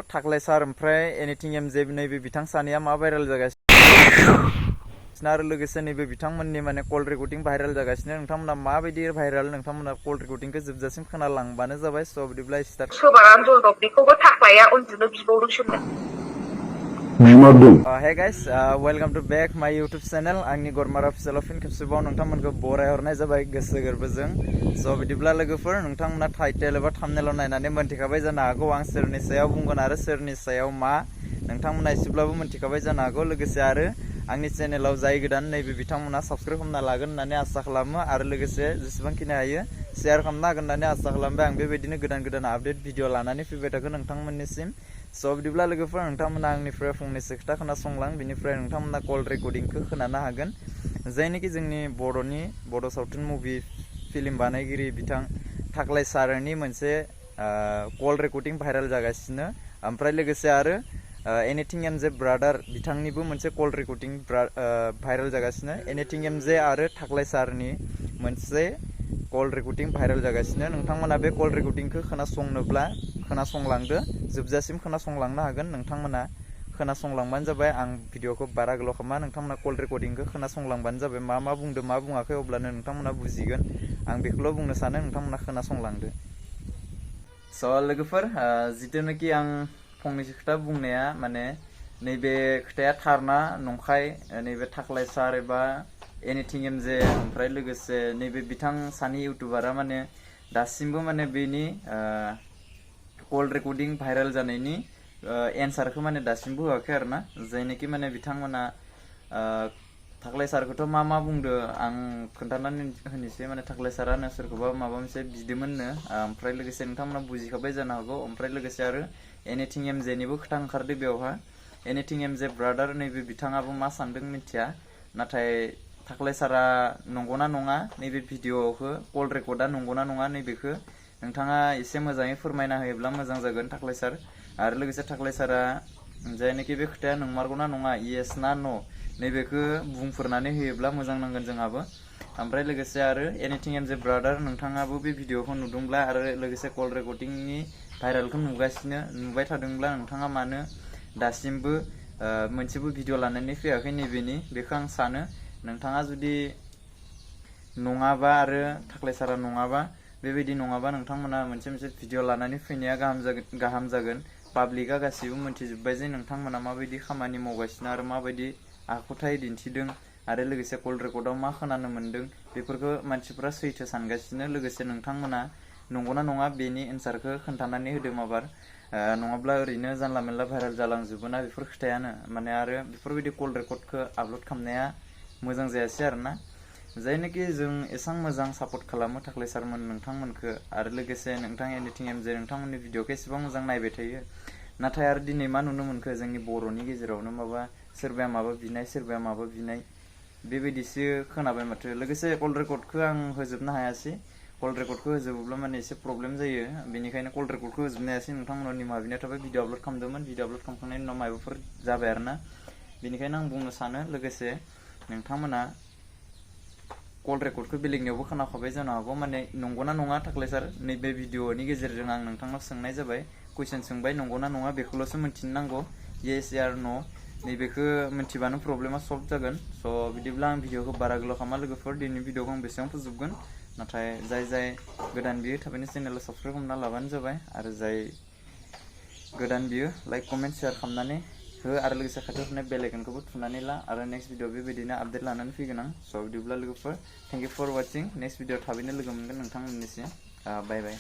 Thaklai sar ओमफ्राय anything MJ नैबे बिथां सानैया मा भाइरेल जागासिनो आरो लोगोसे नैबे बिथांमोननि माने कल रेकर्डिं भाइरेल जागासिनो नोंथांमोना माबायदि भाइरेल नोंथांमोना कल रेकर्डिंखौ जोबजासिम खोनालांबानो जाबाय स' बिदिब्ला स्टार्ट सोबारान जलदब बेखौबो थाख्लाया उन्दुनो बिबावदोंसोनो Hey guys, welcome to back my YouTube channel. आंनि गरमारा फिसाला फिन खेबसेबाव नोंथांमोनखौ बरायहरनाय जाबाय गोसो गोरबोजों। स' बिदिब्ला लोगोफोर नोंथांमोना टाइटेल एबा थाम्बनेलाव नायनानै मोनथिखाबाय जानो हागौ आं सोरनि सायाव बुंगोन आरो सोरनि सायाव मा नोंथांमोना एसेब्लाबो मोनथिखाबाय जानो हागौ लोगोसे आरो आंनि चेनेलाव जाय गोदान नैबे बिथांमोना साबस्क्राइब खालामना लागोन होननानै आसा खालामो आरो लोगोसे जेसेबांखिनि हायो शेयार खालामना हागोन होननानै आसा खालामबाय आं बेबायदिनो गोदान गोदान आपडेट भिडिअ लानानै फैबाय थागोन नोंथांमोननिसिम। स' बिदिब्ला लोगोफोर नोंथांमोना आंनिफ्राय फंनैसो खोथा खोनासंलां बिनिफ्राय नोंथांमोना कल रेकर्डिंखौ खोनानो हागोन जायनोखि जोंनि बड' सावथुन मुभि फिल्म बानायगिरि बिथां थाख्लाय सारनि मोनसे कल रेकर्डिं भाइरेल जागासिनो ओमफ्राय लोगोसे आरो एनिथिं एमजे ब्रादार बिथांनिबो मोनसे कल रेकर्डिं भाइरेल जागासिनो एनिथिं एमजे आरो थाख्लाय सारनि मोनसे कल रेकर्डिं भाइरेल जागासिनो नोंथांमोना बे कल रेकर्डिंखौ खोनासंनोब्ला खोनासंलांदो जोबजासिम खोनासंलांनो हागोन नोंथांमोना खोनासंलांबानो जाबाय आं भिडिअखौ बारा गोलाव खालामा नोंथांमोना कल रेकर्डिंखौ खोनासंलांबानो जाबाय मा बुंदों मा बुङाखै अब्लानो नोंथांमोना बुजिगोन आं बेखौल' बुंनो सानो नोंथांमोना खोनासंलांदो। स' लोगोफोर जिथुनाखि आं फंनैसो खोथा बुंनाया माने नैबे खोथाया थारना नंखाय नैबे थाख्लाय सार एबा एनिथिं एमजे ओमफ्राय लोगोसे नैबे बिथां सानै इउटुबारा माने दासिमबो माने बेनि कल रेकर्डिं भाइरेल जानायनि एन्सारखौ माने दासिमबो होआखै आरो ना जायनोखि माने बिथांमोना थाख्लाय सारखौथ' मा बुंदो आं खोन्थानानै होनोसै माने थाख्लाय सारानो सोरखौबा माबा मोनसे बिदोंमोननो ओमफ्राय लोगोसे नोंथांमोना बुजिखाबाय जानो हागौ ओमफ्राय लोगोसे आरो एनिथिं एमजेनिबो खोथा ओंखारदो बेवहा एनिथिं एमजे ब्रादार नैबे बिथाङाबो मा सानदों मिथिया नाथाय थाख्लाय सारा नंगौना नङा नैबे भिडिअखौ कल रेकर्डआ नंगौना नङा नैबेखौ नोंथाङा एसे मोजाङै फोरमायना होयोब्ला मोजां जागोन थाख्लाय सार आरो लोगोसे थाख्लाय सारा जायनोखि बे खोथाया नंमारगौना नङा येस ना न' नैबेखौ बुंफोरनानै होयोब्ला मोजां नांगोन जोंहाबो ओमफ्राय लोगोसे आरो एनिथिं एमजे ब्रादार नोंथाङाबो बे भिडिअखौ नुदोंब्ला आरो लोगोसे कल रेकर्डिंनि भाइरेलखौ नुबाय थादोंब्ला नोंथाङा मानो दासिमबो मोनसेबो भिडिअ लानानै फैयाखै नैबेनि बेखौ आं सानो नोंथाङा जुदि नङाबा आरो थाख्लाय सारा नङाबा बेबायदि नङाबा नोंथांमोना मोनसे भिडिअ लानानै फैनाया गाहाम जागोन पाब्लिकआ गासैबो मोनथिजोब्बाय जे नोंथांमोना माबायदि खामानि मावगासिनो आरो माबायदि आखुथाय दिन्थिदों आरो लोगोसे कल रेकर्डआव मा खोनानो मोन्दों बेफोरखौ मानसिफ्रा सैथो सानगासिनो लोगोसे नोंथांमोना नंगौना नङा बेनि एन्सारखौ खोन्थानानै होदो माबार नङाब्ला ओरैनो जानला मेनला भाइरेल जालांजोबो ना बेफोर खोथायानो माने आरो बेफोरबायदि कल रेकर्डखौ आपल'ड खालामनाया मोजां जायासै आरोना जायनोखि जों एसां मोजां सापर्ट खालामो थाख्लाय सारमोन नोंथांमोनखौ आरो लोगोसे नोंथां एनिथिं एमजे नोंथांमोननि भिडिअखौ एसेबां मोजां नायबाय थायो नाथाय आरो दिनै मा नुनो मोनखो जोंनि बर'नि गेजेरावनो सोरबाया माबा बिनाय सोरबाया माबा बिनाय बेबायदिसो खोनाबाय माथो लोगोसे कल रेकर्डखौ आं होजोबनो हायासै कल रेकर्डखौ होजोबोब्ला माने एसे प्रब्लेम जायो बेनिखायनो कल रेकर्डखौ होजोबनो हायासै नोंथांमोनाव निमाहा बिनाय थाबाय भिडिअ आपल'ड खालामदोंमोन भिडिअ आपल'ड खालामखांनायनि उनाव माबाफोर जाबाय आरोना बेनिखायनो आं बुंनो सानो लोगोसे नोंथांमोना कल रेकर्डखौ बेलेगनियावबो खोनाखाबाय जानो हागौ माने नंगौना नङा थाख्लाय सार नैबे भिडिअनि गेजेरजों आं नोंथांनाव सोंनाय जाबाय कुइसन सोंबाय नंगौना नङा बेखौल'सो मिन्थिनो नांगौ येस यार न' नैबेखौ मिन्थिबानो प्रब्लेमा सल्भ जागोन स' बिदिब्ला आं भिडिअखौ बारा गोलाव खालामा लोगोफोर दिनैनि भिडिअखौ आं बेसेबां फोजोबगोन नाथाय जाय गोदान बियो थाबैनो चेनेलखौ साबस्क्राइब खालामना लाबानो जाबाय आरो जाय गोदान बियो लाइक कमेन्ट शेयार खालामनानै हो आरो लोगोसे खाथियाव थानाय बेल आइकनखौबो थुनानै ला आरो नेक्स्ट भिडिअ बेबायदिनो आपडेट लानानै फैगोन आं स' बिदिब्ला लोगोफोर thank you for watching next video थाबैनो लोगो मोनगोन नोंथांमोननिसिम बाय बाय।